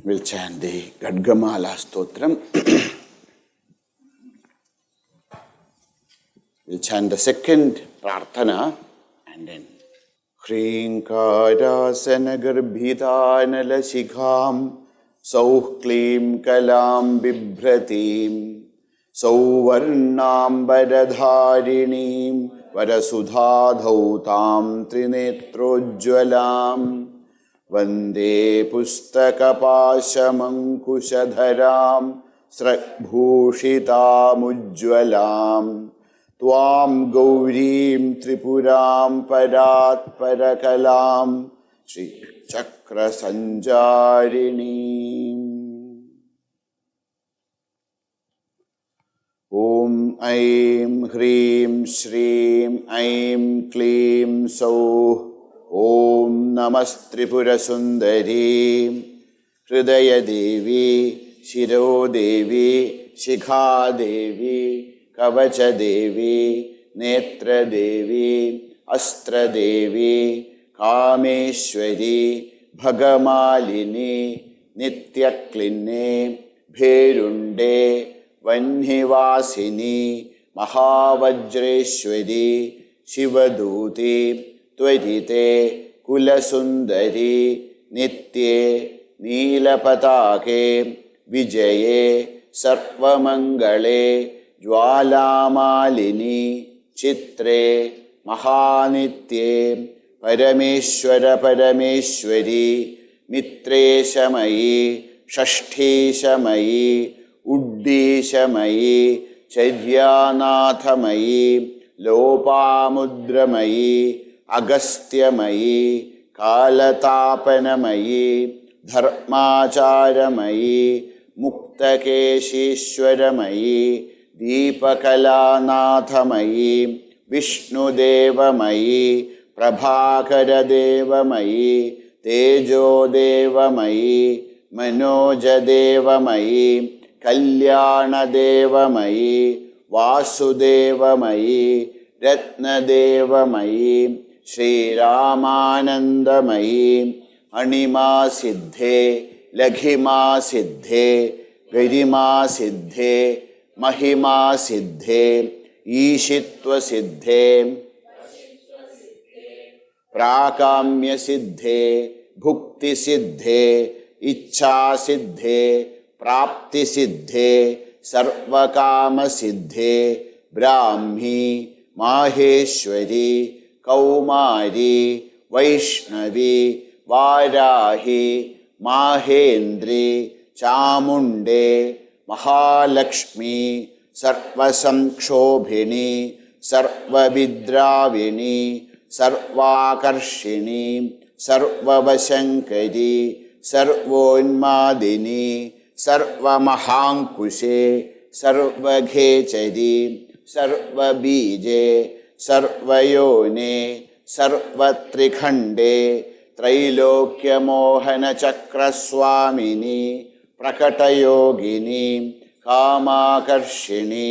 We'll chant the Gadgamala Stotram. We'll chant the second Prarthana and then Hriṅkārāsana garbhitānala shikhām Sauh klīm kalam bibhratīm Sauvarnām varadhāriణīm Varasudhādhautām trinetrojjvalam Vande pustakapāshamankushadharam Srakbhūshitāmujjvalam Tvam Gaurim Tripuram Parat Parakalam Shri Chakra Sanjarinim Om Aim Hrim Shrim Aim Klim Sauh Om Namas Tripurasundari Hridaya Devi Shiro Devi Shikha Devi Kavacha Devi Netra Devi Astra Devi Kameshwari Bhagamalini Nityakline Bherunde Vanhivasini Mahavajreshwari Shivaduti Tvedite Kulasundari Nitye Nilapatake Vijaye Sarvamangale Jwalamalini Chitre Mahanitye Parameshwara Parameshwari Mitreshamayi Shashteshamayi Uddeshamayi Charyanatamayi Lopamudramayi Agasthyamayi Kalatapanamayi Dharmacharamayi Muktakeshishwaramayi Deepakalanatamayi Vishnudevamayi Prabhakaradevamayi Tejodevamayi Manojadevamayi Kalyanadevamayi Vasudevamayi Ratnadevamayi Sri Ramanandamayi Anima Siddhe Laghima Siddhe Garima Siddhe Mahima Siddhe Ishitva Siddhe Prakamya Siddhe Bhukti Siddhe Ichha Siddhe Prapti Siddhe Sarvakama Siddhe Brahmi Maheshwari Kaumari Vaishnavi Varahi Mahendri Chamunde Mahalakshmi Sarvasamkshobhini Sarvavidravini Sarvakarshini Sarvavashankari Sarvonmadini Sarvamahankushe Sarvaghechari Sarvabije Sarvayone Sarvatrikhande Trailokya Mohana Chakra Swamini Prakatayogini Kamakarshini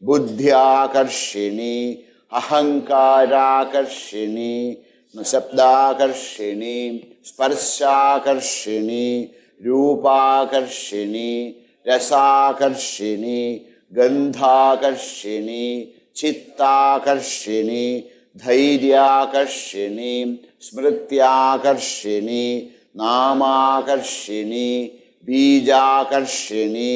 Buddhyakarshini Ahankarakarshini Sabdakarshini Sparshakarshini Rupakarshini Rasakarshini Gandhakarshini Chittakarshini Dhairyakarshini Smrityakarshini Namakarshini Bijakarshini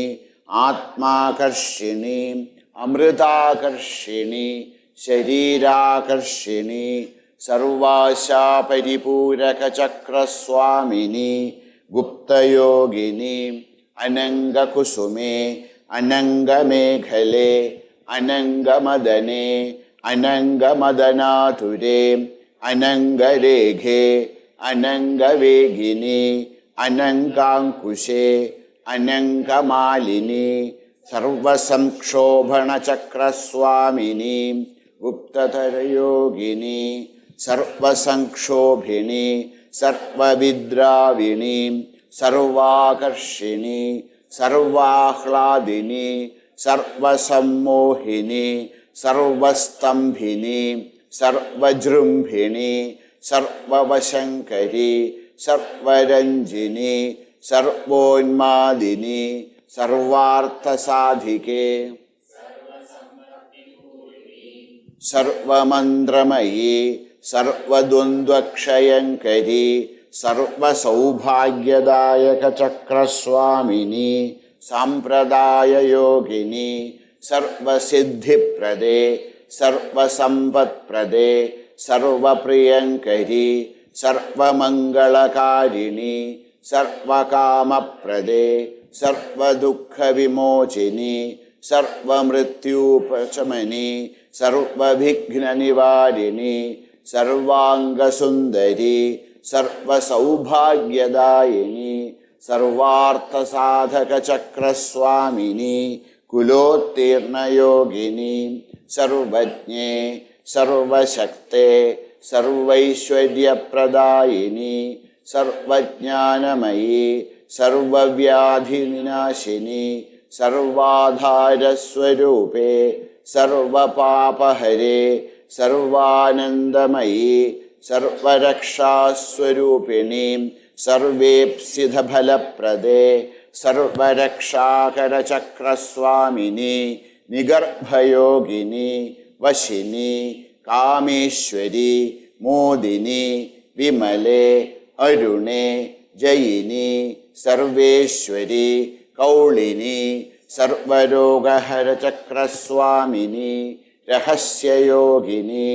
Atmakarshini Amritakarshini Sharirakarshini Sarvasha Paripuraka Chakra Swamini Gupta Yogini Ananga Kusume Ananga Meghale Ananga Madane Ananga Madanature Ananga Reghe Ananga Vegini Anangankushe Ananga Malini Sarvasamkshobhana Chakra Swamini Guptatara Yogini Sarvasamkshobhini Sarvavidravini Sarvakarshini Sarvahladini Sarvasammohini Sarvastambhini Sarvajrumbhini Sarvavashankari Sarvaranjini സർവോന്മാദിനി സർവാർത്ഥസാധികേ സർവമന്ത്രമയീ സർവദ്വന്ദ്വക്ഷയങ്കരി സർവസൗഭാഗ്യദായകചക്രസ്വാമിനി സാമ്പ്രദായയോഗിനി സർവസിദ്ധിപ്രദേ സർവസമ്പത്പ്രദേ സർവപ്രിയങ്കരി സർവമംഗളകാരിണി സർവകാമപ്രദേ സർവദുഃഖവിമോചിനി സർവമൃത്യുപശമനി സർവവിഘ്നനിവാരിണി സർവാംഗസുന്ദരി സർവസൗഭാഗ്യദായിനി സർവാർത്ഥസാധകചക്രസ്വാമിനി കുലോത്തീർണയോഗിനി സർവജ്ഞേ സർവശക്തേ സർവൈശ്വര്യപ്രദായിനി സർവജ്ഞാനമയീ സർവവ്യാധിവിനാശിനി സർവാധാരസ്വരൂപേ സർവപാപഹരേ സർവാനന്ദമയീ സർവരക്ഷാസ്വരൂപിണി സർവേപ്സിതഫലപ്രദേ സർവരക്ഷാകരചക്രസ്വാമിനി നിഗർഭയോഗിനി വശിനി Kameshwari മോദിനി വിമലേ അരുണേ ജയിനി Sarveshwari Kaulini സർവരോഗഹരചക്രസ്വാമിനി രഹസ്യയോഗിനി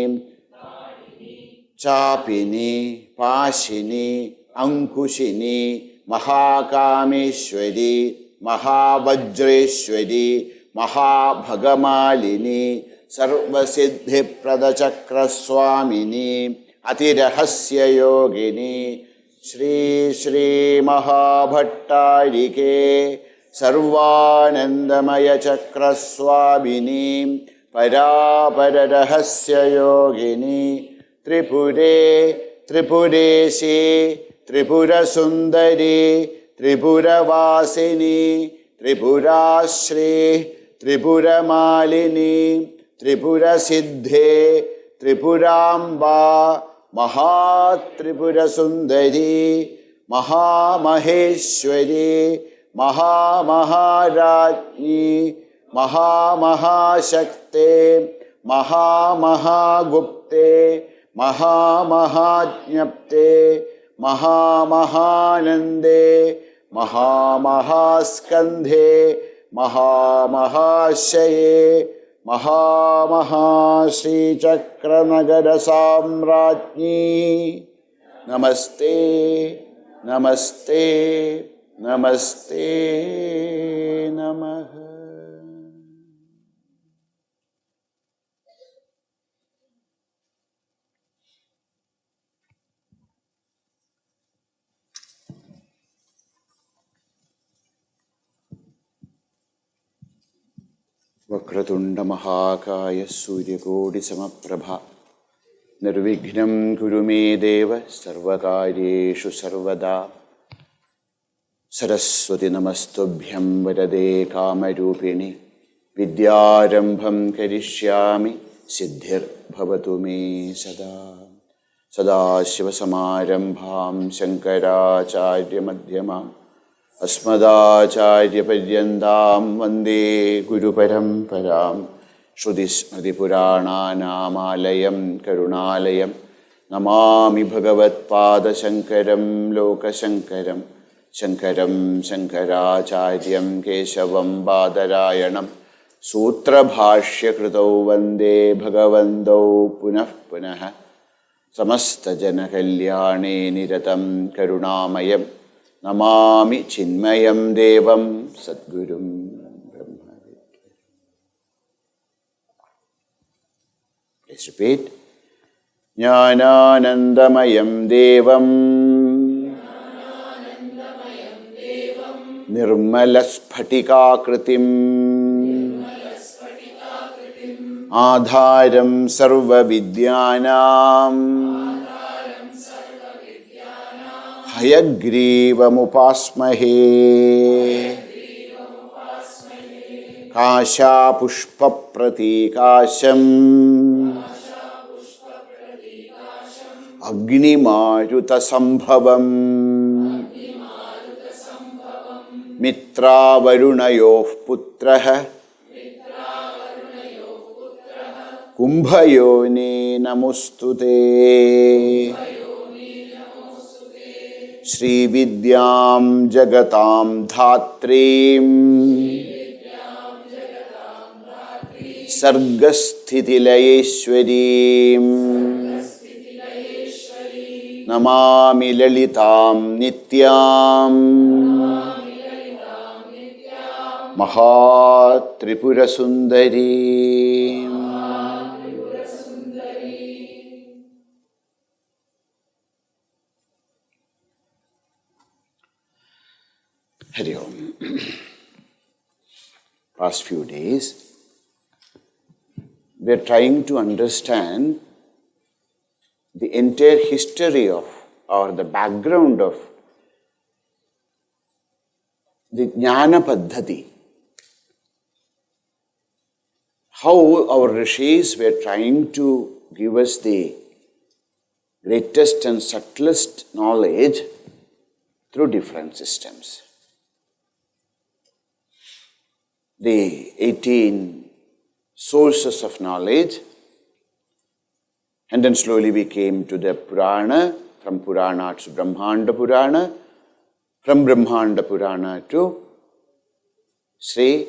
ചാപിനി പാശിനി അങ്കുശിനി മഹാകാമേശ്വരി മഹാവജ്രേശ്വരി മഹാഭഗമാലിനി സർവസിദ്ധിപ്രദചക്രസ്വാമിനി അതിരഹസ്യയോഗിനി Shri Shri മഹാഭട്ടാരികേ സർവാനന്ദമയചക്രസ്വാമിനി പരാപരരഹസ്യയോഗിനി ത്രിപുരേ ത്രിപുരേശി Tripurasundari ത്രിപുരവാസിനി ത്രിപുരാശ്രീ ത്രിപുരമാലിനി ത്രിപുരസിദ്ധേ ത്രിപുരാംബാ Mahatripurasundari മഹാമഹേശ്വരി മഹാമഹാരാജ്ഞി മഹാമഹാശക്തേ മഹാമഹാഗുപ്തേ മഹാമഹാജ്ഞപ്തേ മഹാമഹാനന്ദേ മഹാമഹാസ്കന്ധേ മഹാമഹാശയേ മഹാമഹാശ്രീചക്രനഗരസാമ്രാജ്ഞി നമസ്തേ നമസ്തേ നമസ്തേ നമഃ. വക്രതുണ്ടമഹാകായ സൂര്യകോടിസമപ്രഭ നിർവിഘ്നം കുരു may ദേവ സർവകാര്യേഷു സർവദാ. സരസ്വതി നമസ്തുഭ്യം വരദേ കാമരൂപിണി വിദ്യാരംഭം കരിഷ്യാമി സിദ്ധിർഭവതു may സദാ. സദാശിവസമാരംഭാം ശങ്കരാചാര്യമധ്യമാം അസ്മദാചാര്യപര്യന്താം വന്ദേ ഗുരുപരമ്പരാം. ശ്രുതിസ്മൃതിപുരാണാനാമാലയം കരുണാലയം നമാമി ഭഗവത്പാദശങ്കരം ലോകശങ്കരം. ശങ്കരം ശങ്കരാചാര്യം കേശവം ബാദരായണം സൂത്രഭാഷ്യകൃതൗ വന്ദേ ഭഗവന്തൗ പുനഃ പുനഃ. സമസ്തജനകല്യാണേ നിരതം കരുണാമയം Namami Chinmayam ദേവം സദ്ഗുരും ബ്രഹ്മവിദ്യം. Please repeat. ജ്ഞാനാനന്ദമയം ദേവം നിർമ്മലസ്ഫടികാകൃതിം ആധാരം സർവവിദ്യാനാം ഹയഗ്രീവമുപാസ്മഹേ. കാശാപുഷ്പപ്രതീകാശം അഗ്നിമാരുതസംഭവം Mitra Varunayoh Putraha Kumbhayone Namostute Sri Vidyam Jagatam Dhatrim Sargasthitilayeshwarim Namami Lalitam Nityam Maha Tripurasundari. Hari Om. Past few days, we are trying to understand the entire history of, or the background of, the Jnana Paddhati. How our rishis were trying to give us the greatest and subtlest knowledge through different systems. The 18 sources of knowledge, and then slowly we came to the Purana, from Purana to Brahmanda Purana, from Brahmanda Purana to Sri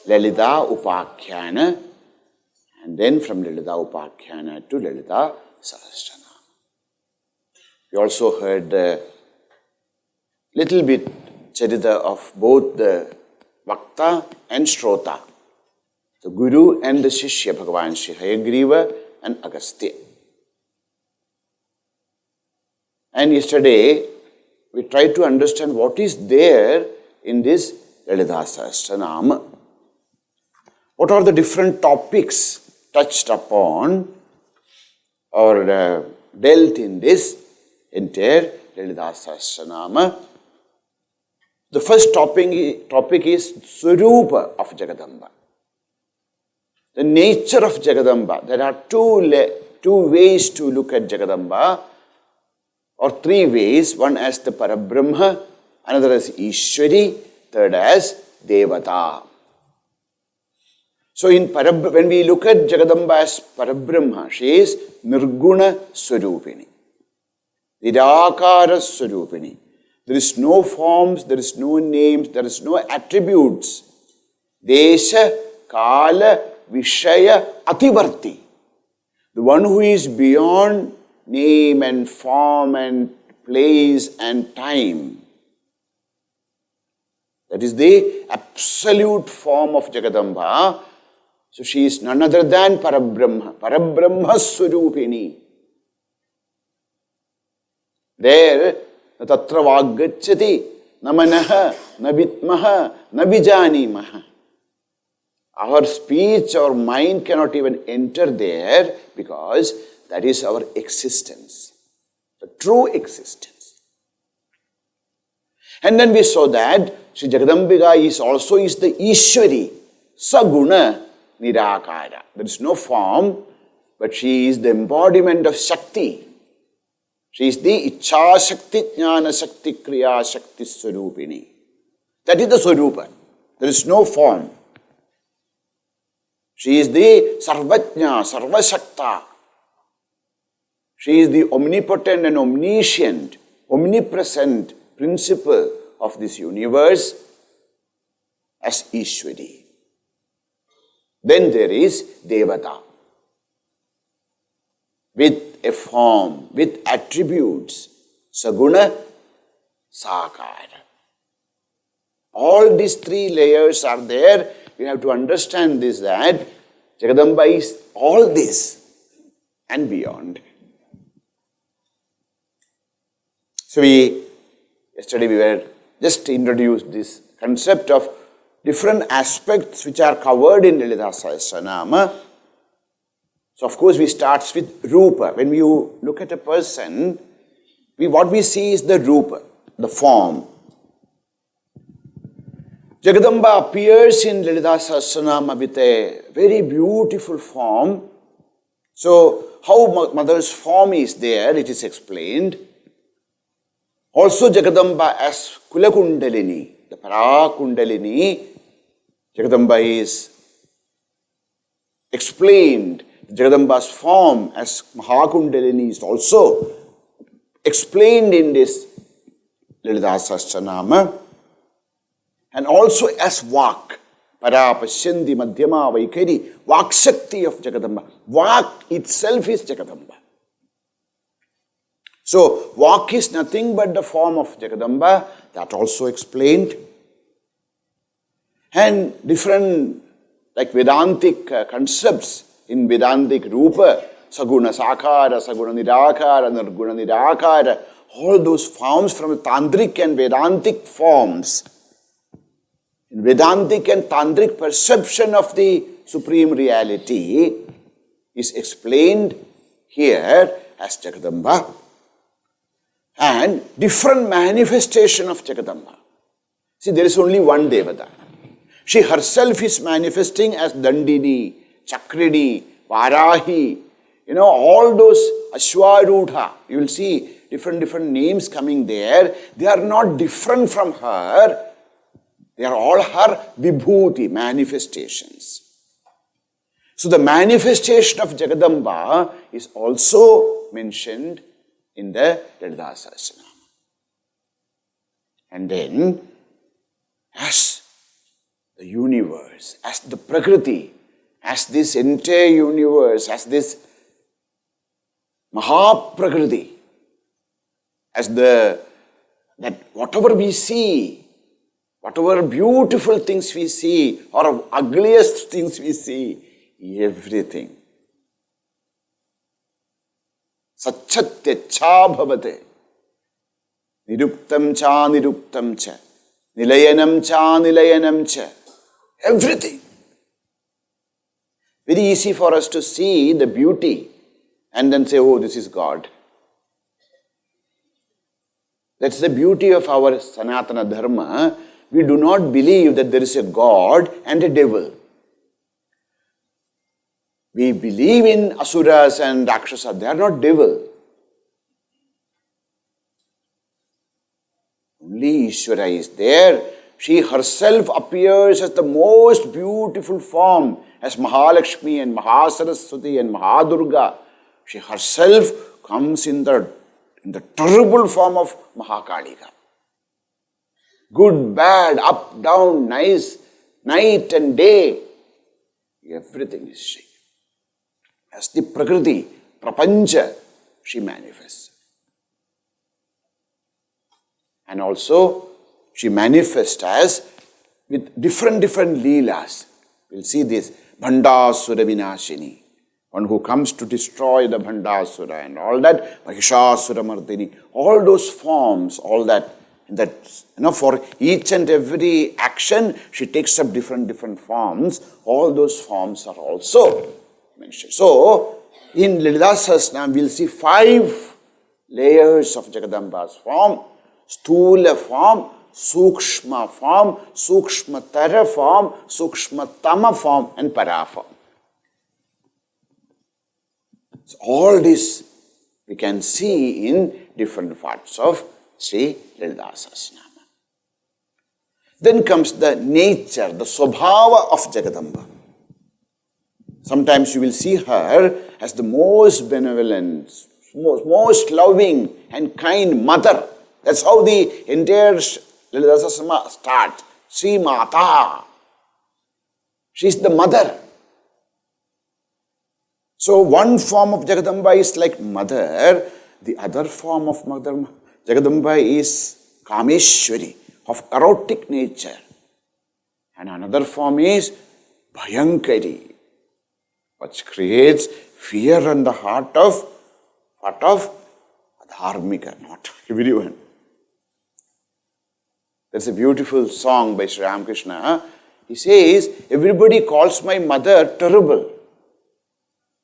Lalita Upakhyana, and then from Lalita Upakhyana to Lalita Sahasranama. We also heard a little bit charita of both the Vakta and Shrota, the Guru and the Shishya, Bhagavan Sri Hayagriva and Agastya. And yesterday, we tried to understand what is there in this Lalita Sahasranama. What are the different topics touched upon or dealt in this entire Lalita Sahasranama? The first topic is Swarupa of Jagadamba. The nature of Jagadamba. There are two ways to look at Jagadamba, or three ways. One as the Parabrahma, another as Ishwari, third as Devata. So when we look at Jagadamba as Parabrahma, she is Nirguna Swarupini, Nidakara Swarupini. There is no forms, there is no names, there is no attributes. Desha, Kala, Vishaya, Ativarti. The one who is beyond name and form and place and time. That is the absolute form of Jagadamba. So she is none other than Parabrahma, Parabrahma Swarupini. There, Tatra Vaggacchati, Namanaha, Navitmaha, Navijanimaha. Our speech or mind cannot even enter there because that is our existence, the true existence. And then we saw that Sri Jagadambika is the Ishwari, Saguna Nirakara. There is no form, but she is the embodiment of Shakti. She is the Ichha Shakti, Jnana Shakti, Kriya Shakti Swarupini. That is the Swarupa. There is no form. She is the Sarvajna, Sarvashakta. She is the omnipotent and omniscient, omnipresent principle of this universe as Ishwari. Then there is Devata, with a form, with attributes, Saguna, Sakara. All these three layers are there. We have to understand this, that Jagadamba is all this and beyond. So yesterday we were just introduced this concept of different aspects which are covered in Lalita Sahasranama. So of course we start with Rupa. When you look at a person, what we see is the Rupa, the form. Jagadamba appears in Lalita Sahasranama with a very beautiful form. So how Mother's form is there, it is explained. Also Jagadamba as Kulakundalini, the Parakundalini. Jagadamba is explained. Jagadamba's form as Mahakundalini is also explained in this Lalita Sahasranama, and also as Vak, Parapashyandi Madhyama Vaikari, Vak Shakti of Jagadamba. Vak itself is Jagadamba. So, Vak is nothing but the form of Jagadamba, that also explained. And different, like Vedantic concepts in Vedantic Rupa, Saguna Sakara, Saguna Nirakara, Nirguna Nirakara, all those forms from Tantric and Vedantic forms. In Vedantic and Tantric perception of the Supreme Reality is explained here as Jagadamba. And different manifestation of Jagadamba. See, there is only one Devata. She herself is manifesting as Dandini, Chakrini, Varahi, all those Ashwarudha. You will see different names coming there. They are not different from her. They are all her Vibhuti, manifestations. So the manifestation of Jagadamba is also mentioned in the Lalita Sahasranama. And then, as the universe, as the Prakriti, as this entire universe, as this Mahaprakriti, as that whatever we see, whatever beautiful things we see, or ugliest things we see, everything. Satchatyacha bhavate. Niruktam cha niruktam cha. Nilayanam cha nilayanam cha. Everything. Very easy for us to see the beauty and then say, oh, this is God. That's the beauty of our Sanatana Dharma. We do not believe that there is a God and a devil. We believe in Asuras and Rakshasas. They are not devil. Only Ishvara is there. She herself appears as the most beautiful form, as Mahalakshmi and Mahasaraswati and Mahadurga. She herself comes in the terrible form of Mahakalika. Good, bad, up, down, nice, night and day. Everything is she. As the Prakriti, Prapancha, she manifests. And also, she manifests as with different leelas. We'll see this. Bhandasura Vinashini. One who comes to destroy the Bhandasura and all that. Mahishasura Mardini. All those forms, all that. For each and every action, she takes up different forms. All those forms are also mentioned. So, in Lalita Sahasranama, we'll see 5 layers of Jagadamba's form. Sthula form, Sukshma form, Sukshmatara form, Sukshmatama form, and Para form. So all this we can see in different parts of Sri Lalita Sahasranama. Then comes the nature, the Swabhava of Jagadamba. Sometimes you will see her as the most benevolent, most loving and kind mother. That's how the entire Lalita Sahasranama starts. Sri Mata. She is the mother. So one form of Jagadamba is like mother. The other form of mother Jagadamba is Kameshwari, of erotic nature. And another form is Bhayankari, which creates fear in the heart of Dharmika, not everyone. There's a beautiful song by Sri Ramakrishna. He says, everybody calls my mother terrible.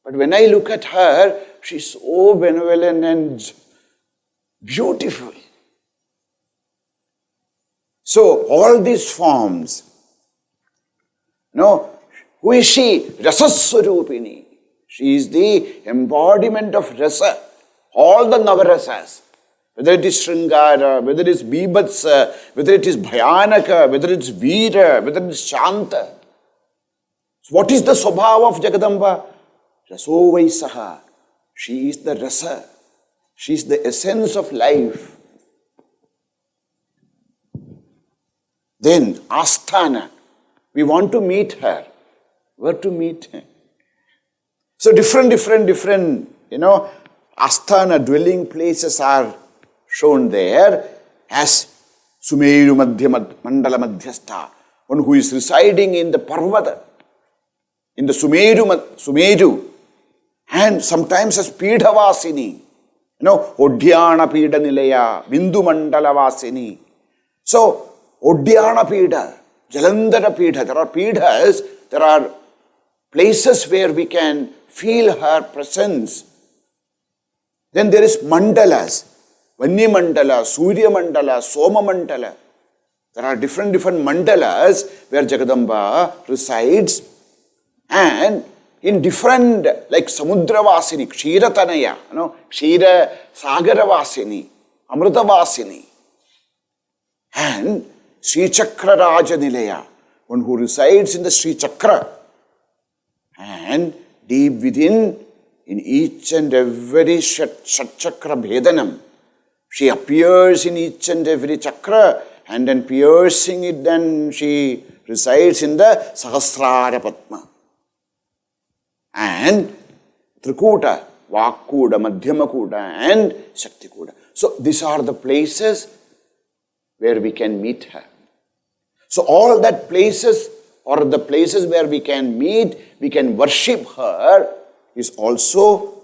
But when I look at her, she's so benevolent and beautiful. So, all these forms, who is she? Rasaswarupini. She is the embodiment of rasa. All the navarasas. whether it is Sringara, whether it is Bibhatsa, whether it is Bhayanaka, whether it is Veera, whether it is Shanta. So what is the Swabhava of Jagadamba? Raso Vaisaha. She is the rasa. She is the essence of life. Then Asthana. We want to meet her. Where to meet her? So different, Asthana dwelling places are shown there as Sumeru Mandala Madhyastha, one who is residing in the Parvata, in the Sumeru, and sometimes as Pidhavasini, Odhyana Pida Nilaya, Bindu Mandala Vasini. So, Odhyana Pida, Jalandhara Pida, there are Pidhas, there are places where we can feel her presence. Then there is Mandalas, Vanya Mandala, Surya Mandala, Soma Mandala. There are different mandalas where Jagadamba resides, and in different, like Samudra Vasini, Kshira Tanaya, Kshira Sagara Vasini, Amrita Vasini, and Sri Chakra Raja Nilaya, one who resides in the Sri Chakra. And deep within, in each and every Shat Chakra Bhedanam, she appears in each and every chakra, and then piercing it, then she resides in the Sahasrara Padma. And Trikuta, Vakkuda, Madhyamakuda, and Shaktikuda. So these are the places where we can meet her. So all that places, or the places where we can meet, we can worship her, is also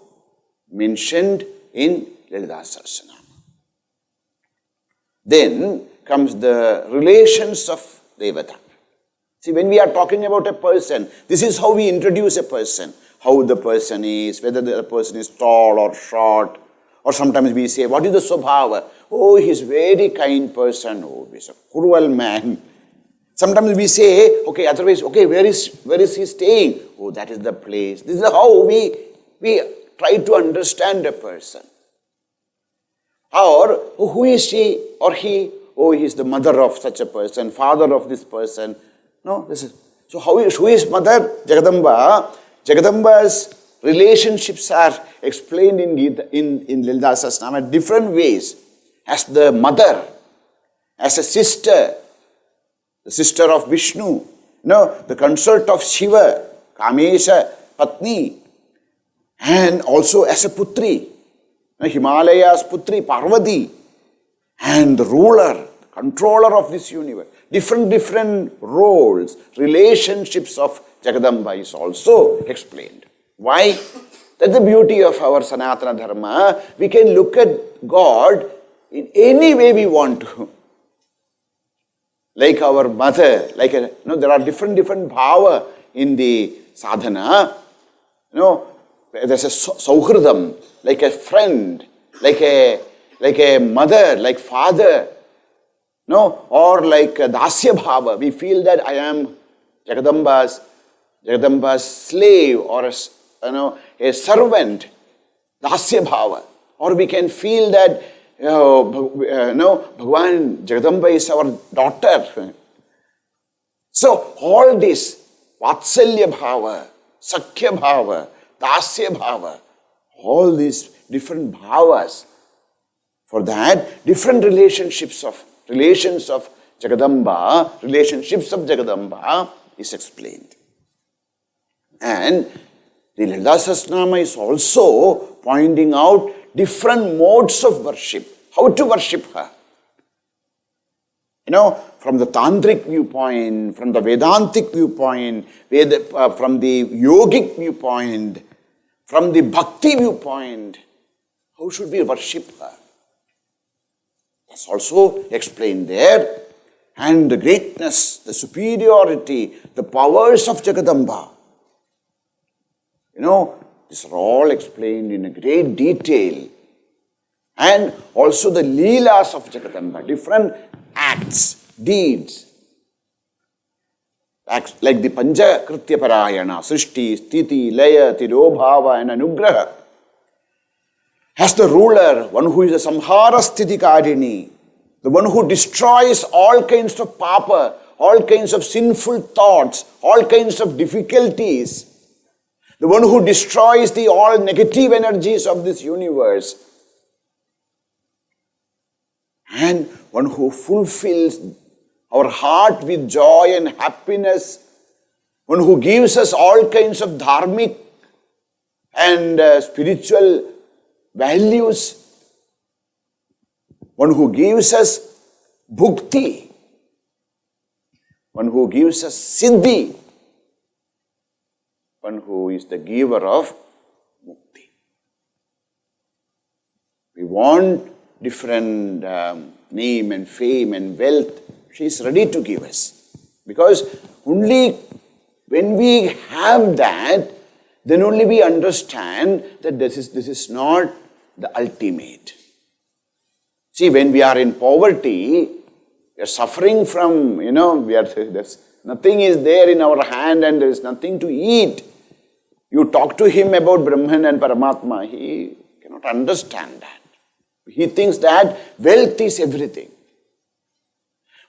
mentioned in Lalita Sahasranama. Then comes the relations of Devata. See, when we are talking about a person, this is how we introduce a person. How the person is, whether the person is tall or short. Or sometimes we say, what is the Swabhava? Oh, he is a very kind person. Oh, he is a cruel man. Sometimes we say, okay, otherwise, okay, where is he staying? Oh, that is the place. This is how we try to understand a person. Or, oh, who is she or he? Oh, he is the mother of such a person, father of this person. No, this is, so who is mother? Jagadamba. Jagadamba's relationships are explained in Lalita Sahasranama different ways. As the mother, as a sister, the sister of Vishnu, the consort of Shiva, Kamesha, Patni, and also as a Putri, Himalaya's Putri, Parvati, and the ruler, controller of this universe. Different roles, relationships of Jagadamba is also explained. Why? That's the beauty of our Sanatana Dharma. We can look at God in any way we want to. Like our mother, there are different bhava in the sadhana. There's a sauhridam, like a friend, like a mother, like father, or like a dasya bhava. We feel that I am Jagadamba's slave, or a servant, dasya bhava. Or we can feel that Bhagavan Jagadamba is our daughter. So all this Vatsalya bhava, Sakhya bhava, Dasya bhava, all these different bhavas. For that, different relations of Jagadamba is explained. And the Lalita Sahasranama is also pointing out different modes of worship. How to worship her. From the Tantric viewpoint, from the Vedantic viewpoint, from the Yogic viewpoint, from the Bhakti viewpoint, how should we worship her? That's also explained there. And the greatness, the superiority, the powers of Jagadamba. These are all explained in a great detail. And also the Leelas of Jagadamba, different acts, deeds. Acts like the Panja Kritya Parayana, Srishti, Sthiti, Laya, Tirobhava, and Anugraha. as the ruler, one who is a samhara sthitikarini, the one who destroys all kinds of papa, all kinds of sinful thoughts, all kinds of difficulties, the one who destroys the all negative energies of this universe, and one who fulfills our heart with joy and happiness, one who gives us all kinds of dharmic and spiritual values, one who gives us bhakti, one who gives us siddhi, one who is the giver of mukti. We want different name and fame and wealth. She is ready to give us. Because only when we have that, then only we understand that this is not the ultimate. See, when we are in poverty, we are suffering from, there's nothing is there in our hand and there is nothing to eat. You talk to him about Brahman and Paramatma, he cannot understand that. He thinks that wealth is everything.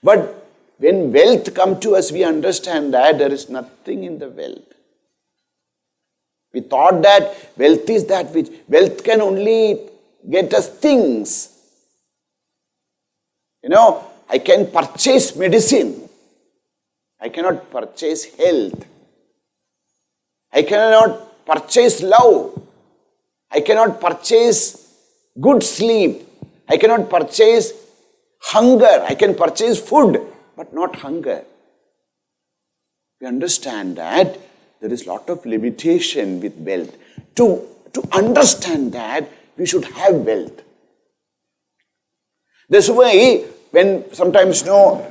But when wealth comes to us, we understand that there is nothing in the wealth. We thought that wealth is that which, wealth can only get us things. I can purchase medicine. I cannot purchase health. I cannot purchase love. I cannot purchase good sleep. I cannot purchase hunger. I can purchase food, but not hunger. We understand that there is a lot of limitation with wealth. To understand that, we should have wealth. That's why when sometimes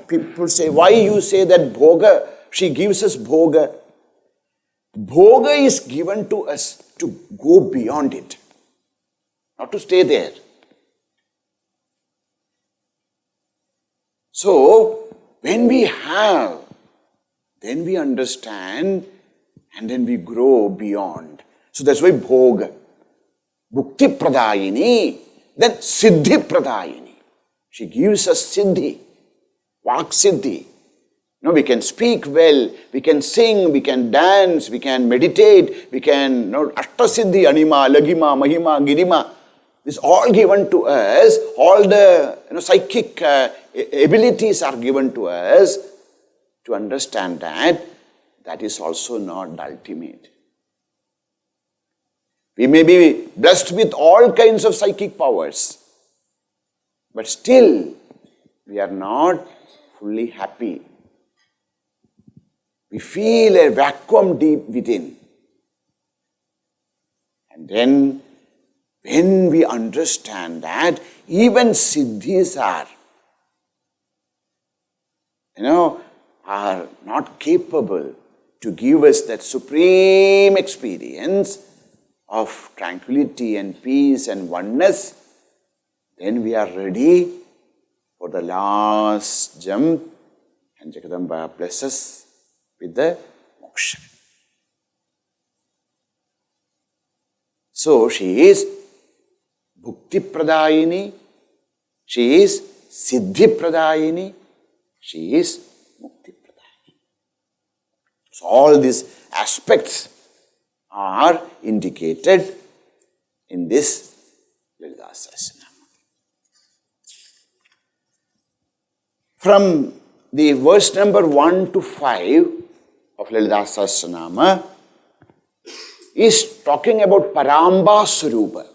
people say, why you say that bhoga, she gives us bhoga. Bhoga is given to us to go beyond it, not to stay there. So, when we have, then we understand and then we grow beyond. So that's why bhoga. Bhukti pradayini, then siddhi pradayini. She gives us siddhi, vak siddhi. We can speak well, we can sing, we can dance, we can meditate, we can, ashta siddhi, anima, lagima, mahima, girima. This is all given to us, all the psychic abilities are given to us to understand that is also not the ultimate. We may be blessed with all kinds of psychic powers, but still we are not fully happy. We feel a vacuum deep within. And then when we understand that even siddhis are not capable to give us that supreme experience of tranquility and peace and oneness, then we are ready for the last jump, and Jagadamba blesses with the moksha. So she is bhukti pradayini, she is siddhi pradayini, she is mukti pradayini. So all these aspects are indicated in this Lalita Sahasranama. From the verse number 1 to 5 of Lalita Sahasranama is talking about Paramba Swarupa,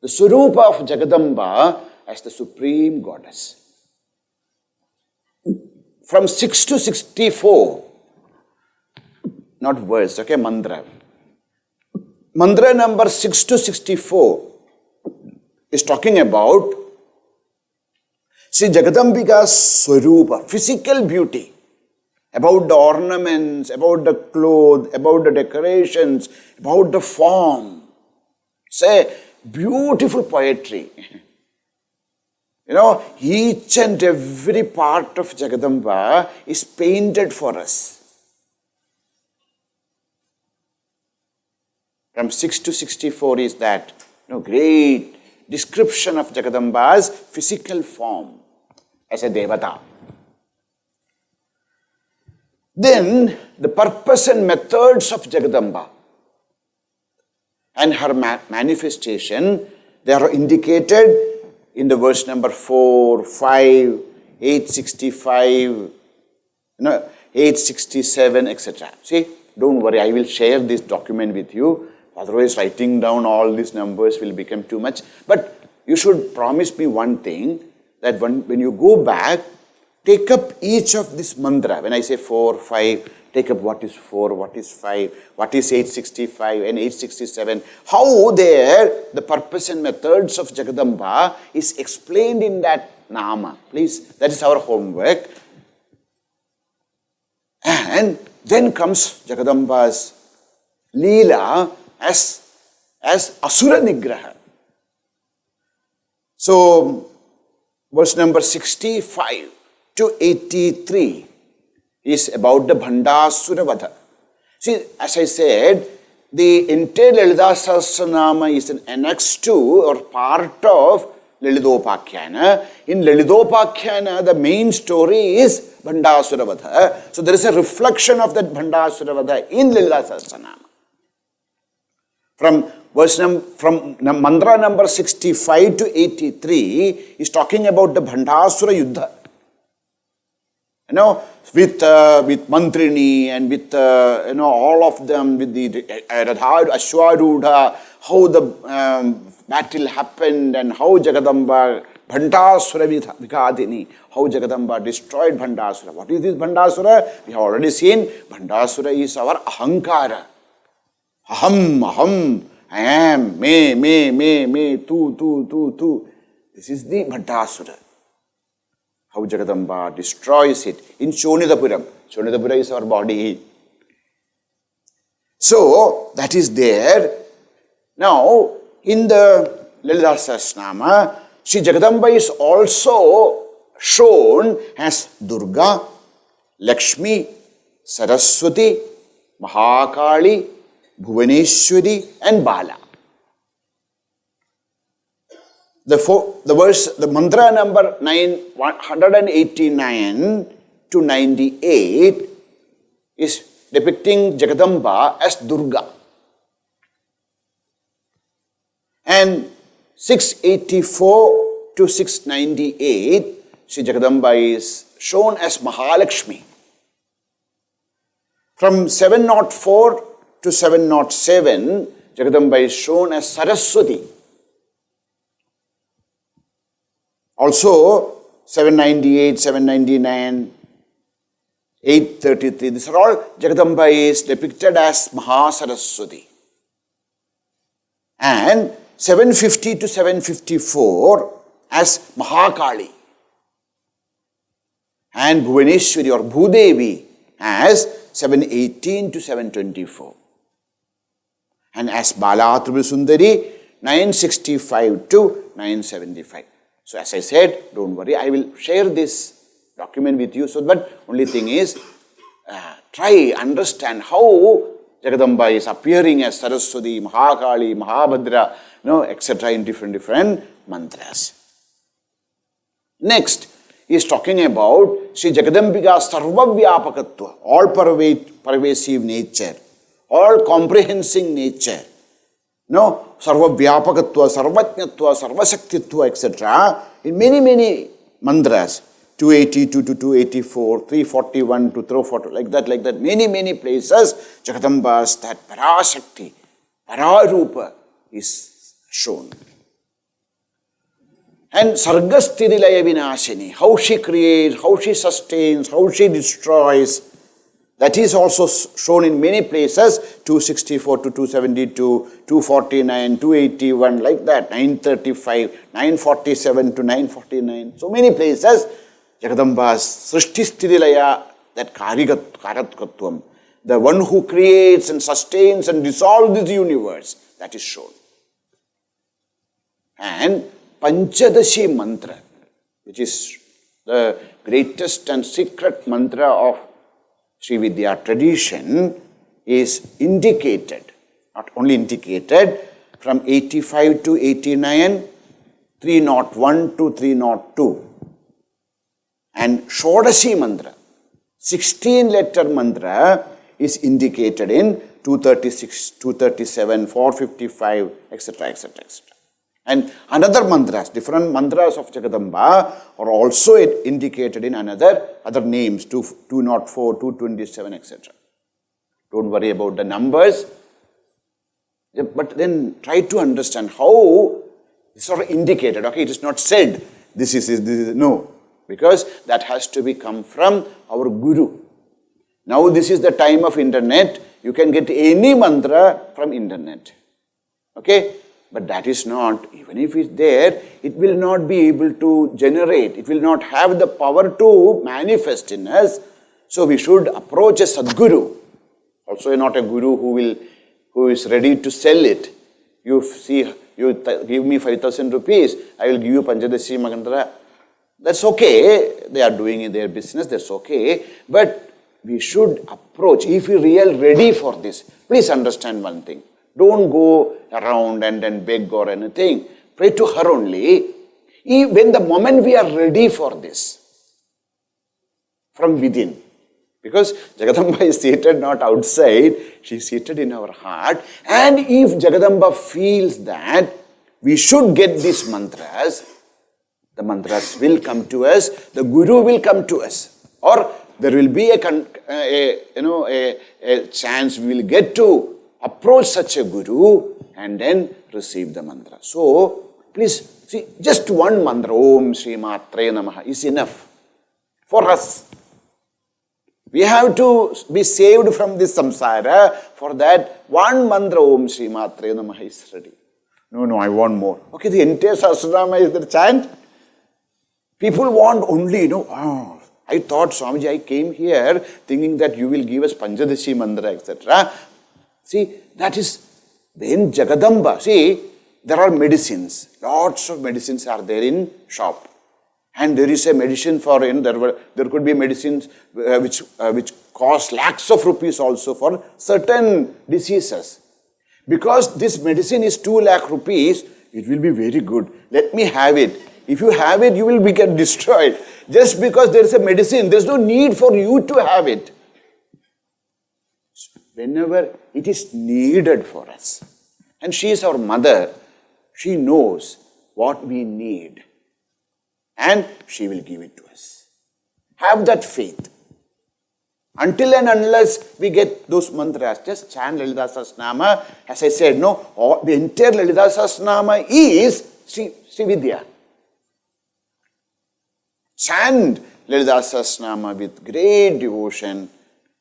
the Swarupa of Jagadamba as the Supreme Goddess. From 6 to 64, not verse, okay, mantra. Mantra number 6 to 64 is talking about Sri Jagadambika's Swarupa, physical beauty, about the ornaments, about the clothes, about the decorations, about the form. Say, beautiful poetry. Each and every part of Jagadamba is painted for us. From 6 to 64 is that great description of Jagadamba's physical form as a Devata. Then the purpose and methods of Jagadamba and her manifestation, they are indicated in the verse number 4, 5, 865, 867, etc. See, don't worry, I will share this document with you. Otherwise, writing down all these numbers will become too much. But you should promise me one thing, that when you go back, take up each of this mantra. When I say 4, 5, take up what is 4, what is 5, what is 865 and 867. How there the purpose and methods of Jagadamba is explained in that Nama. Please, that is our homework. And then comes Jagadamba's Leela as Asura Nigraha. So, verse number 65 to 83 is about the Bhandasura Vadha. See, as I said, the entire Lalita Sahasranama is an annex to or part of Lalitopakhyaana. In Lalitopakhyaana, the main story is Bhandasura Vadha. So there is a reflection of that Bhandasura Vadha in Lalita Sahasranama. From mantra number 65 to 83 is talking about the Bhandasura Yuddha. With Mantrini and with all of them, with the Ashwarudha, how the battle happened and how Jagadamba, Bhandasura Vikadini, how Jagadamba destroyed Bhandasura. What is this Bhandasura? We have already seen. Bhandasura is our Ahankara. Aham, I am, me, tu. This is the Bhandasura. How Jagadamba destroys it in Shonidapuram. Shonidapura is our body. So, that is there. Now, in the Lalita Sahasranama, Sri Jagadamba is also shown as Durga, Lakshmi, Saraswati, Mahakali, Bhuvaneshwari and Bala. The mantra number 189 to 98 is depicting Jagadamba as Durga. And 684 to 698, Sri Jagadamba is shown as Mahalakshmi. From 704 to 707, Jagadamba is shown as Saraswati. Also, 798, 799, 833, these are all Jagadamba is depicted as Mahasaraswati. And 750 to 754 as Mahakali. And Bhuvaneshwari or Bhudevi as 718 to 724. And as Bala Tripurasundari, 965 to 975. So as I said, don't worry, I will share this document with you. So, but only thing is, try understand how Jagadamba is appearing as Saraswati, Mahakali, Mahabhadra, etc. in different mantras. Next, he is talking about Sri Jagadambika's Sarvavyapakatva, all pervasive nature, all comprehensive nature. Sarvavyapakatva, Sarvajnatva, Sarvasaktitva, etc. in many mantras, 282 to 284, 341 to 340, like that, many places, Jagadamba's that Parashakti, Pararupa is shown. And Sargasthidilaya Vinashini, how she creates, how she sustains, how she destroys, that is also shown in many places, 264 to 272, 249, 281, like that, 935, 947 to 949. So many places, Jagadamba's Srishtisthidilaya, that Karatkattvam, the one who creates and sustains and dissolves this universe, that is shown. And Panchadashi mantra, which is the greatest and secret mantra of Sri Vidya tradition, is indicated, not only indicated, from 85 to 89, 301 to 302. And Shodashi mantra, 16-letter mantra is indicated in 236, 237, 455, etc., etc., etc. And another mantras, different mantras of Jagadamba are also indicated in other names, 204, 227, etc. Don't worry about the numbers, but then try to understand how these are indicated. Okay, it is not said, this is, no. Because that has to be come from our Guru. Now this is the time of internet. You can get any mantra from internet. Okay? But that is not, even if it's there, it will not be able to generate. It will not have the power to manifest in us. So we should approach a Sadguru. Also not a Guru who is ready to sell it. You see, you give me 5,000 rupees, I will give you Panchadashi mantra. That's okay, they are doing their business, that's okay. But we should approach, if we are really ready for this, please understand one thing. Don't go around and then beg or anything. Pray to her only. When the moment we are ready for this, from within. Because Jagadamba is seated not outside, she is seated in our heart. And if Jagadamba feels that we should get these mantras, the mantras will come to us, the Guru will come to us, or there will be a chance we will get to approach such a Guru and then receive the mantra. So, please see, just one mantra, Om Shri Matre Namaha, is enough for us. We have to be saved from this samsara. For that, one mantra, Om Shri Matre Namaha, is ready. No, I want more. Okay, the entire Sahasranama is the chant. People want only, I thought, Swamiji, I came here thinking that you will give us Panchadashi mantra, etc. See, that is, when Jagadamba, see, there are medicines. Lots of medicines are there in shop. And there is a medicine for, there could be medicines which cost lakhs of rupees also for certain diseases. Because this medicine is 2 lakh rupees, it will be very good. Let me have it. If you have it, you will get destroyed. Just because there is a medicine, there is no need for you to have it. Whenever it is needed for us. And she is our mother. She knows what we need. And she will give it to us. Have that faith. Until and unless we get those mantras, just chant Lalita Sahasranama. As I said, the entire Lalita Sahasranama is Sri Vidya. Chant Lalita Sahasranama with great devotion,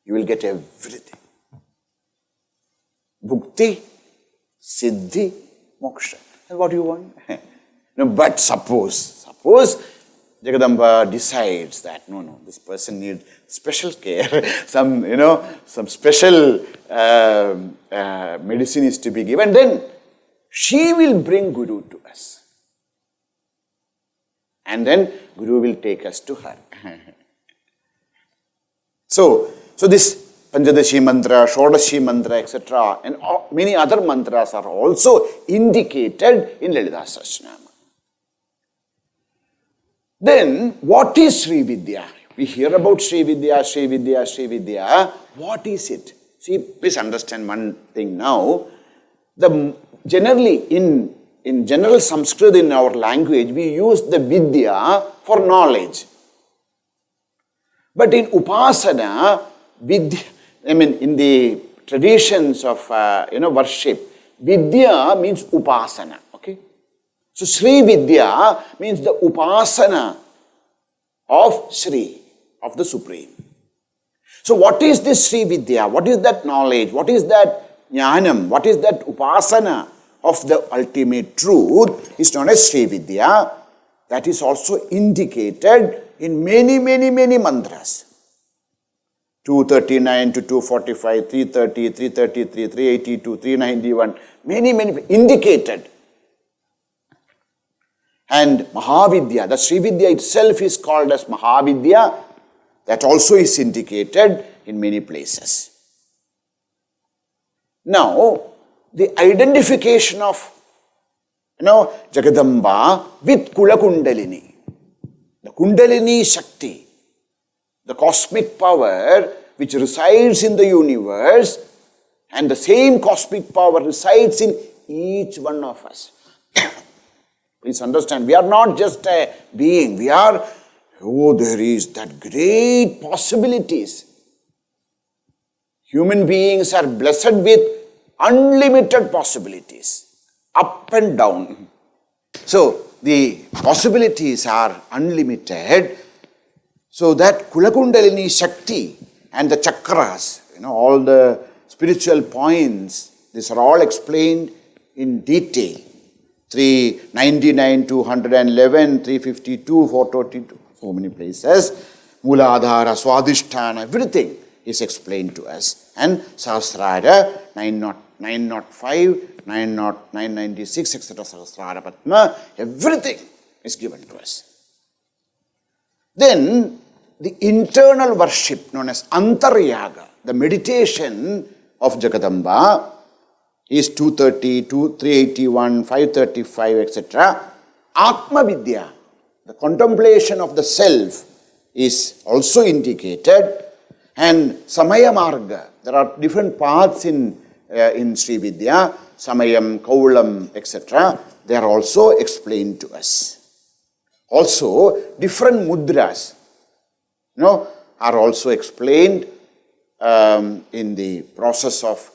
you will get everything. Bhakti, Siddhi, Moksha. And what do you want? But suppose Jagadamba decides that this person needs special care, some special medicine is to be given, then she will bring Guru to us. And then Guru will take us to her. So this Panchadashi mantra, Shodashi mantra, etc. and many other mantras are also indicated in Lalita Sahasranama. Then, what is Sri Vidya? We hear about Sri Vidya, Sri Vidya, Sri Vidya. What is it? See, please understand one thing now. Generally, in general Sanskrit, in our language, we use the Vidya for knowledge. But in Upasana, Vidya, in the traditions of worship, Vidya means Upasana. Okay? So Sri Vidya means the Upasana of Sri, of the Supreme. So what is this Sri Vidya? What is that knowledge? What is that Jnanam? What is that Upasana of the ultimate truth? Is known as Sri Vidya. That is also indicated in many mantras. 239 to 245, 330, 333, 382, 391, many indicated. And Mahavidya, the Sri Vidya itself is called as Mahavidya. That also is indicated in many places. Now, the identification of, Jagadamba with Kula Kundalini. The Kundalini Shakti, the cosmic power which resides in the universe, and the same cosmic power resides in each one of us. Please understand, we are not just a being, we are, there is that great possibilities. Human beings are blessed with unlimited possibilities, up and down. So, the possibilities are unlimited, so that Kulakundalini Shakti and the chakras, all the spiritual points, these are all explained in detail. 399, 211, 352, 422, so many places. Mooladhara, Swadhisthana, everything is explained to us. And Sahasrara, 905, 996, etc. Sahasrara Padma, everything is given to us. Then, the internal worship known as Antaryaga, the meditation of Jagadamba, is 230, 381, 535, etc. Atma Vidya, the contemplation of the self, is also indicated. And Samaya Marga, there are different paths in Sri Vidya, Samayam, Kaulam, etc. They are also explained to us. Also, different mudras, are also explained in the process of,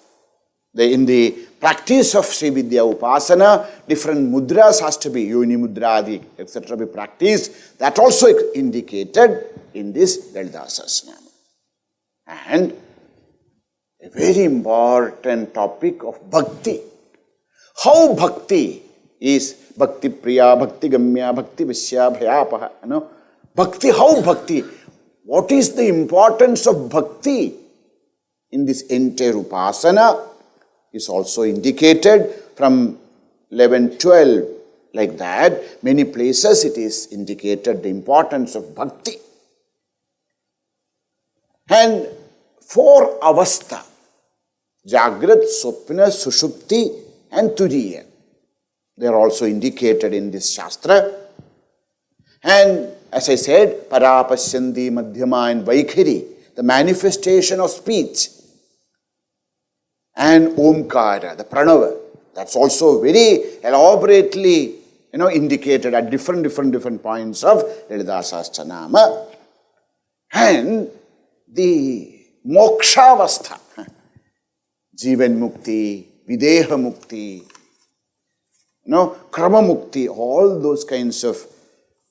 in the practice of Sri Vidya Upasana. Different mudras has to be, Yoni Mudra, etc. be practiced. That also indicated in this Lalita Sahasranama. And a very important topic of Bhakti. How Bhakti is Bhakti Priya, Bhakti Gamya, Bhakti Vishya, Bhayapaha. Bhakti, how Bhakti? What is the importance of Bhakti in this entire Upasana is also indicated from 11, 12, like that. Many places it is indicated the importance of Bhakti. And 4 avastha, Jagrat, Swapna, Sushupti and Turiya, they are also indicated in this Shastra. And as I said, Parapashyandi, Madhyama and Vaikhari, the manifestation of speech, and Omkara, the Pranava, that's also very elaborately indicated at different points of Lalita Sahasranama. And the Mokshavastha, Jivan Mukti, Videha Mukti, Krama Mukti, all those kinds of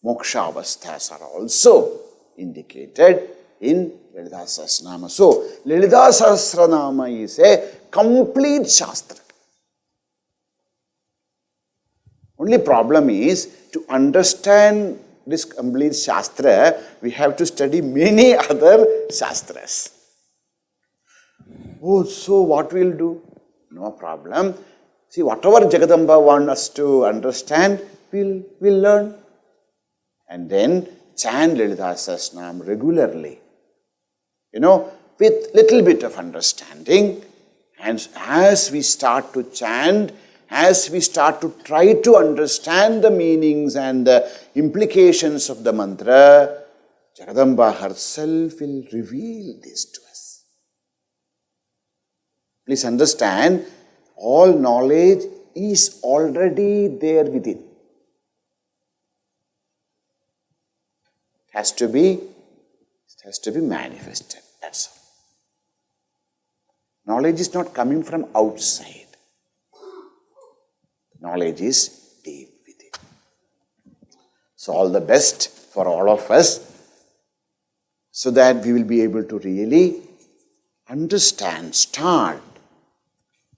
Mokshavasthas are also indicated in Lalita Sahasranama. So, Lalita Sahasranama is a complete Shastra. Only problem is, to understand this complete Shastra, we have to study many other Shastras. Oh, so what we'll do? No problem. See, whatever Jagadamba wants us to understand, we'll learn. And then chant Lalita Sahasranama regularly. With little bit of understanding. And as we start to chant, as we start to try to understand the meanings and the implications of the mantra, Jagadamba herself will reveal this to us. Please understand, all knowledge is already there within. It has to be manifested. That's all. Knowledge is not coming from outside. Knowledge is deep within. So all the best for all of us, so that we will be able to really understand, start.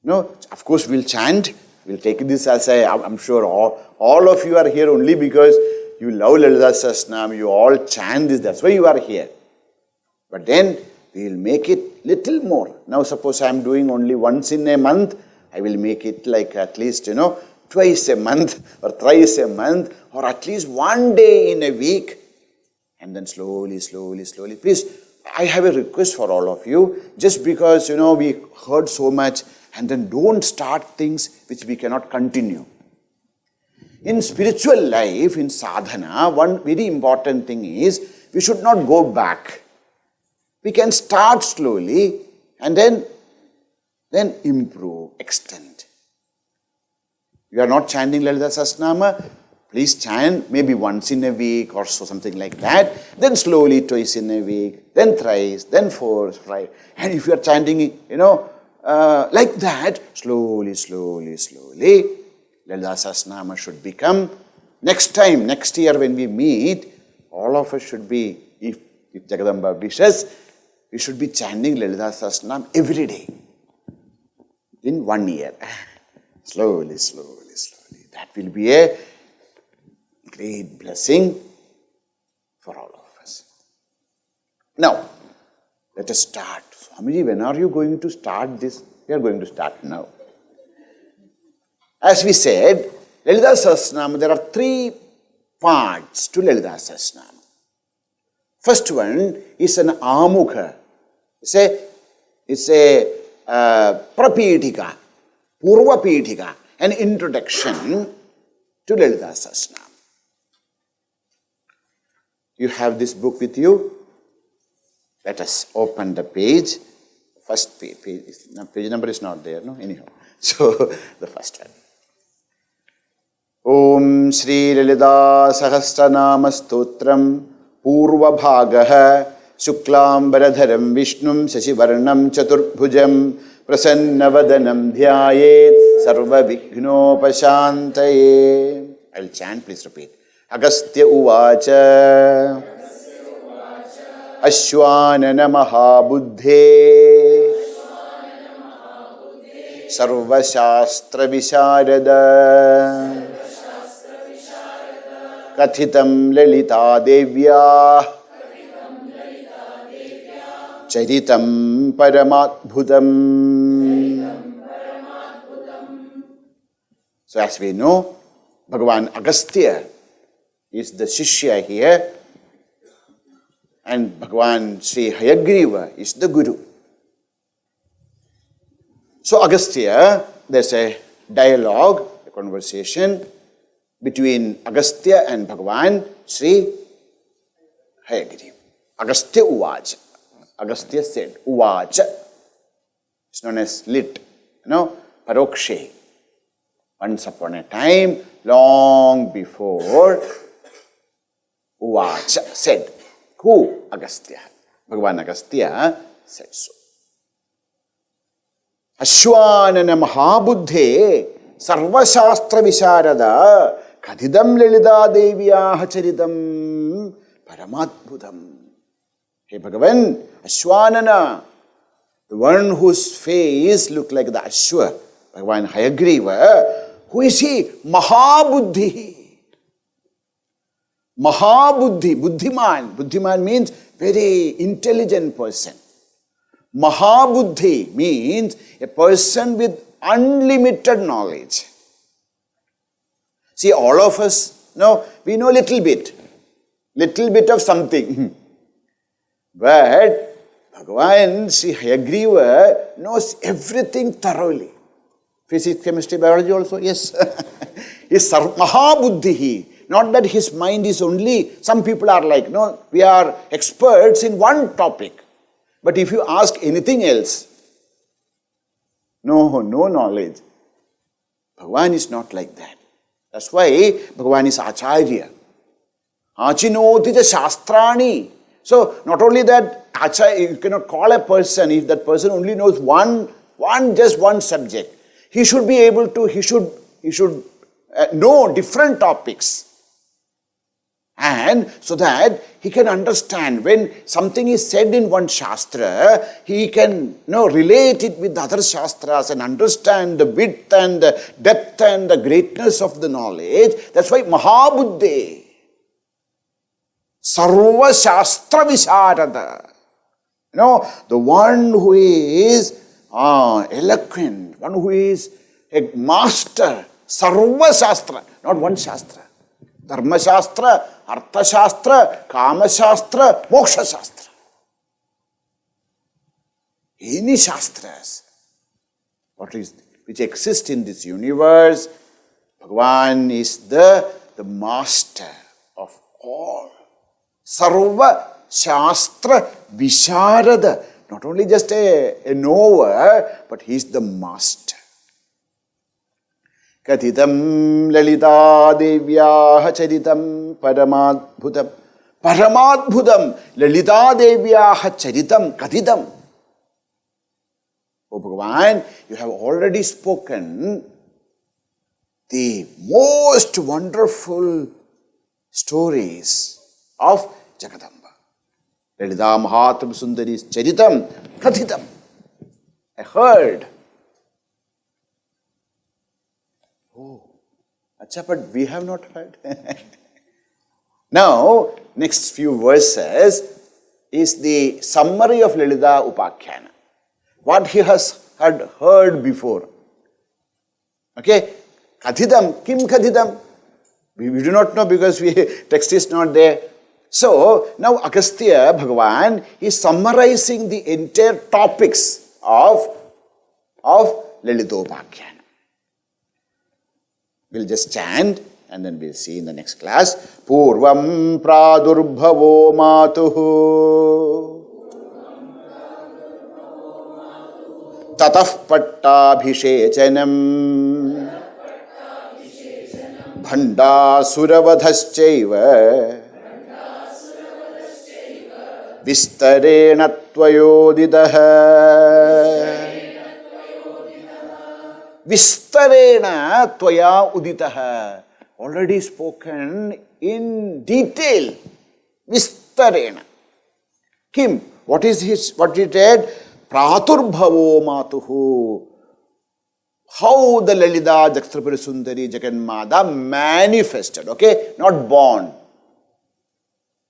Of course we'll chant, we'll take this as I'm sure all of you are here only because you love Lalita Sahasranama, you all chant this, that's why you are here. But then we will make it little more. Now suppose I am doing only once in a month, I will make it like at least, twice a month or thrice a month or at least one day in a week. And then slowly. Please, I have a request for all of you. Just because, we heard so much And then don't start things which we cannot continue. In spiritual life, in sadhana, one very important thing is we should not go back. We can start slowly and then improve, extend. You are not chanting Lalita Sahasranama, please chant maybe once in a week or so, something like that. Then slowly twice in a week, then thrice, then four, five. And if you are chanting, like that, slowly, Lalita Sahasranama should become, next year when we meet, all of us should be, if Jagadamba wishes, we should be chanting Lalita Sahasranama every day. In 1 year. Slowly. That will be a great blessing for all of us. Now, let us start. Swamiji, when are you going to start this? We are going to start now. As we said, Lalita Sahasranama, there are 3 parts to Lalita Sahasranama. First one is an amukha. It's a prapidhika, poorvabhaga, an introduction to Lalita Sahasranama. You have this book with you. Let us open the page. First page number is not there, no? Anyhow. So, the first one. Om Sri Lalita Sahasranama Stotram poorvabhaga shuklambaradharam vishnum sasivarnam chaturbhujam prasannavadanam dhyayet sarva vignopashantaye. I will chant, please repeat. Agastya uvacha ashwanana mahabuddhe sarva shastra visharada kathitam lalita devya charitam paramadbhutam. So as we know, Bhagavan Agastya is the Shishya here and Bhagavan Sri Hayagriva is the Guru. So Agastya, there's a dialogue, a conversation between Agastya and Bhagavan Sri Hayagriva. Agastya uvacha. Agastya said, uvacha. It's known as lit, parokshe. Once upon a time, long before, uvacha said. Who? Agastya. Bhagavan Agastya said so. Ashwanana mahabuddhe sarvashastra visharada kadidam lalita devyaha charitam paramadbhutam. Hey Bhagavan, Ashwanana, the one whose face looked like the Ashwa, Bhagavan Hayagriva, who is he? Mahabuddhi. Mahabuddhi, Buddhiman. Buddhiman means very intelligent person. Mahabuddhi means a person with unlimited knowledge. See, all of us, we know little bit of something. But Bhagavan Sri Hayagriva knows everything thoroughly. Physics, chemistry, biology also, yes. He's Mahabuddhi. Not that his mind is only, some people are like, we are experts in one topic. But if you ask anything else, no knowledge. Bhagavan is not like that. That's why Bhagavan is Acharya. Achinoti ja shastrani. So, not only that, you cannot call a person, if that person only knows just one subject. He should be able to, he should know different topics. And so that he can understand when something is said in one Shastra, he can relate it with other Shastras and understand the width and the depth and the greatness of the knowledge. That's why Mahabuddhi. Sarva Shastra Visharada. The one who is eloquent, one who is a master, Sarva Shastra, not one Shastra. Dharma Shastra, Artha Shastra, Kama Shastra, Moksha Shastra. Any Shastras. which exists in this universe. Bhagavan is the master of all. Sarva Shastra Visharada. Not only just a knower, but he is the master. Kathitam Lalita Devyaha Charitam Paramadbhutam. Paramadbhutam Lalita Devyaha Charitam Kathitam. Oh Bhagavan, you have already spoken the most wonderful stories of Jagadamba. Lalita Tripurasundari's Charitam Kathitam. I heard. Oh, acha, but we have not heard. Now, next few verses is the summary of Lalita Upakhana. What he had heard before. Okay? Kathidam, kim kathidam? We do not know because text is not there. So, now Agastya Bhagavan is summarizing the entire topics of Lalita Upakhana. We'll just chant and then we'll see in the next class. Purvam pradurbhavo matuhu tatah pattabhishechanam bhandasuravadhaschaiva vistarena tvayoditaha. Vistarena tvaya uditaha. Already spoken in detail. Vistarena. Kim? What he said? Praturbhavo matuhu. How the Lalita Tripurasundari Jaganmada manifested. Okay? Not born.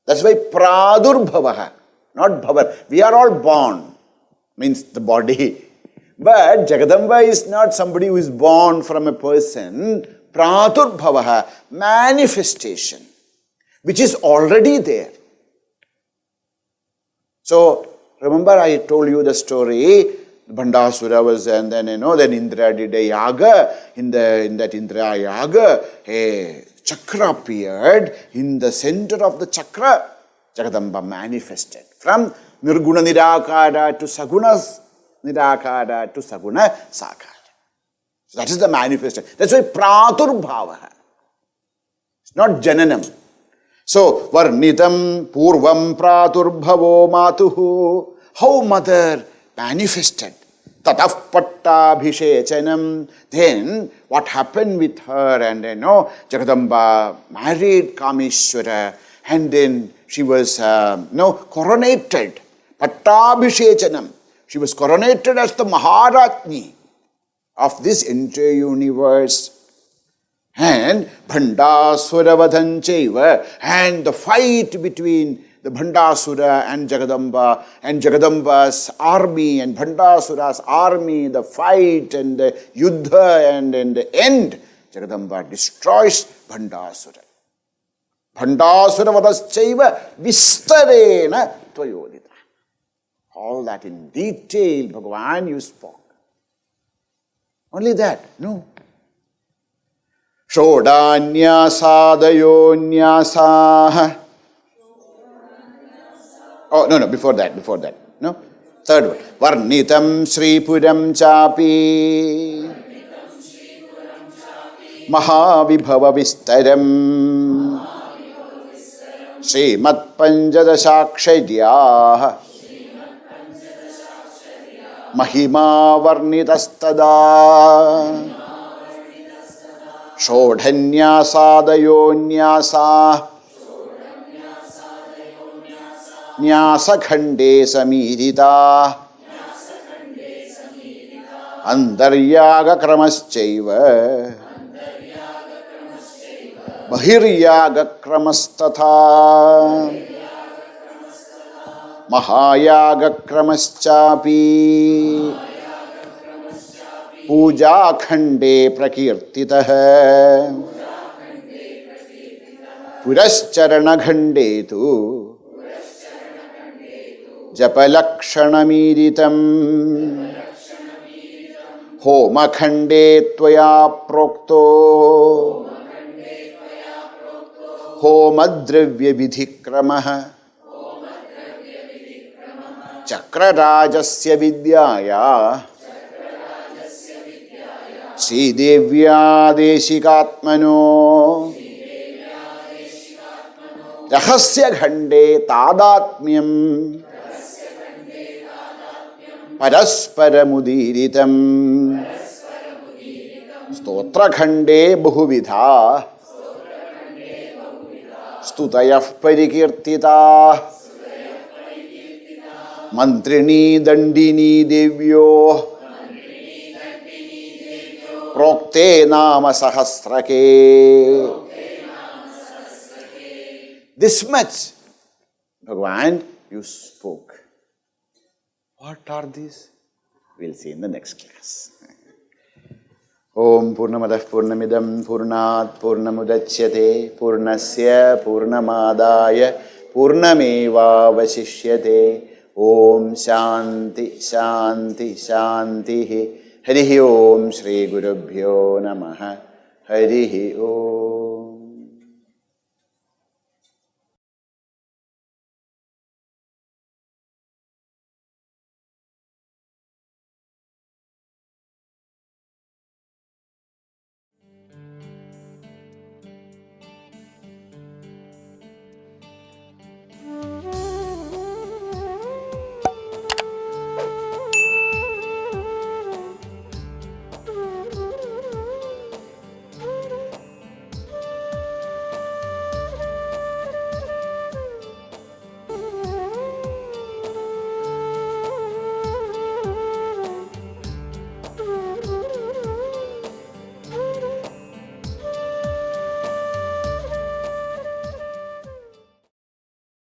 That's why pradurbhavaha. Not bhavan. We are all born. Means the body. But Jagadamba is not somebody who is born from a person. Praturbhavaha, manifestation, which is already there. So, remember I told you the story, Bhandasura was, and then then Indra did a yaga. In that Indra yaga, a chakra appeared. In the center of the chakra, Jagadamba manifested. From Nirguna Nirakara to Saguna Nirakara to Saguna Sakara. So that is the manifestation. That's why Praturbhavaha. It's not Jananam. So, Varnitam Purvam Praturbhavo Matuhu. How mother manifested. Tatah pattabhishechanam. Then, what happened with her? And Jagadamba married Kameshwara. And then she was coronated. Pattabhishechanam. She was coronated as the Maharatni of this entire universe. And Bhandasuravadhanchaiva. And the fight between the Bhandasura and Jagadamba's army and Bhandasura's army, the fight and the yuddha, and in the end, Jagadamba destroys Bhandasura. Bhandasuravadhaschaiva vistarena tvayodita. All that in detail, Bhagavan, you spoke. Only that? No. Shodanyasadayonya. Oh, no, before that. No? Third one. Varnitam Sri Puram Chapi. Mahavibhava Vistaram. Srimat Panjadashakshadhyah. Mahima Varnitastada. Shodhanyasadayonya. Nyasakhande samirita. Andaryaga kramaschaiva. Bahiryaga kramastatha. Mahayaga kramaschapi. Puja khande prakirtitaha. Purascharana khandetu. Japalakshanamiritam. होमखण्डे त्वया प्रोक्तो होमद्रव्यविधिक्रमः चक्रराजस्य विद्याया श्रीदेव्यादेशिकात्मनो रहस्यखण्डे तादात्म्यं परस्परमुदीरितम् स्तोत्रखण्डे बहुविधा स्तुतयः परिकीर्तिताः मन्त्रिणी दण्डिनी देव्यो प्रोक्ते नाम सहस्रके. This much, Bhagavan, you spoke. What are these? We'll see in the next class. Om Purnamadah Purnamidam Purnat Purnamudachyate Purnasya Purnamadaya Purnameva Vasishyate. Om Shanti Shanti Shanti. Harihi Om Shri Gurubhyo Namaha. Harihi Om.